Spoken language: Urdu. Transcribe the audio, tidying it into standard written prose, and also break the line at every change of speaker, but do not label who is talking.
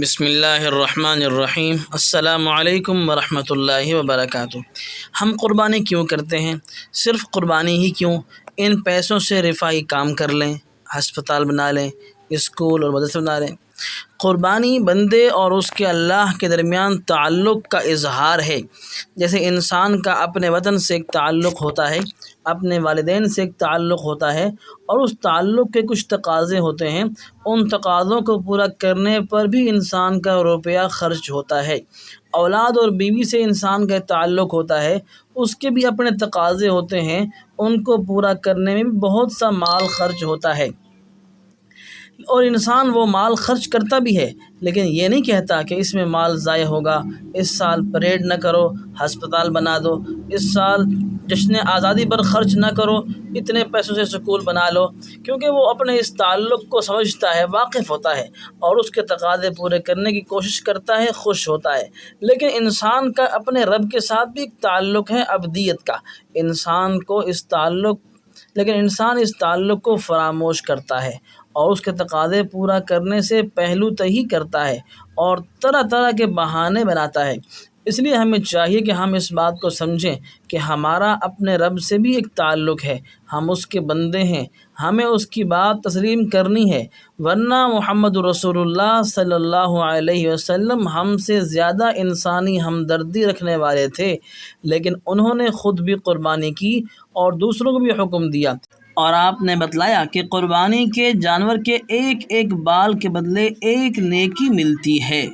بسم اللہ الرحمن الرحیم۔ السلام علیکم ورحمۃ اللہ وبرکاتہ۔ ہم قربانی کیوں کرتے ہیں؟ صرف قربانی ہی کیوں؟ ان پیسوں سے رفاہی کام کر لیں، ہسپتال بنا لیں، اسکول اور مدرسہ بنا لیں۔ قربانی بندے اور اس کے اللہ کے درمیان تعلق کا اظہار ہے۔ جیسے انسان کا اپنے وطن سے ایک تعلق ہوتا ہے، اپنے والدین سے ایک تعلق ہوتا ہے، اور اس تعلق کے کچھ تقاضے ہوتے ہیں، ان تقاضوں کو پورا کرنے پر بھی انسان کا روپیہ خرچ ہوتا ہے۔ اولاد اور بیوی سے انسان کا تعلق ہوتا ہے، اس کے بھی اپنے تقاضے ہوتے ہیں، ان کو پورا کرنے میں بھی بہت سا مال خرچ ہوتا ہے، اور انسان وہ مال خرچ کرتا بھی ہے، لیکن یہ نہیں کہتا کہ اس میں مال ضائع ہوگا، اس سال پریڈ نہ کرو، ہسپتال بنا دو، اس سال جشن آزادی پر خرچ نہ کرو، اتنے پیسوں سے سکول بنا لو، کیونکہ وہ اپنے اس تعلق کو سمجھتا ہے، واقف ہوتا ہے، اور اس کے تقاضے پورے کرنے کی کوشش کرتا ہے، خوش ہوتا ہے۔ لیکن انسان کا اپنے رب کے ساتھ بھی ایک تعلق ہے ابدیت کا، لیکن انسان اس تعلق کو فراموش کرتا ہے، اور اس کے تقاضے پورا کرنے سے پہلو تہی کرتا ہے، اور طرح طرح کے بہانے بناتا ہے۔ اس لیے ہمیں چاہیے کہ ہم اس بات کو سمجھیں کہ ہمارا اپنے رب سے بھی ایک تعلق ہے، ہم اس کے بندے ہیں، ہمیں اس کی بات تسلیم کرنی ہے، ورنہ محمد رسول اللہ صلی اللہ علیہ وسلم ہم سے زیادہ انسانی ہمدردی رکھنے والے تھے، لیکن انہوں نے خود بھی قربانی کی اور دوسروں کو بھی حکم دیا، اور آپ نے بتلایا کہ قربانی کے جانور کے ایک ایک بال کے بدلے ایک نیکی ملتی ہے۔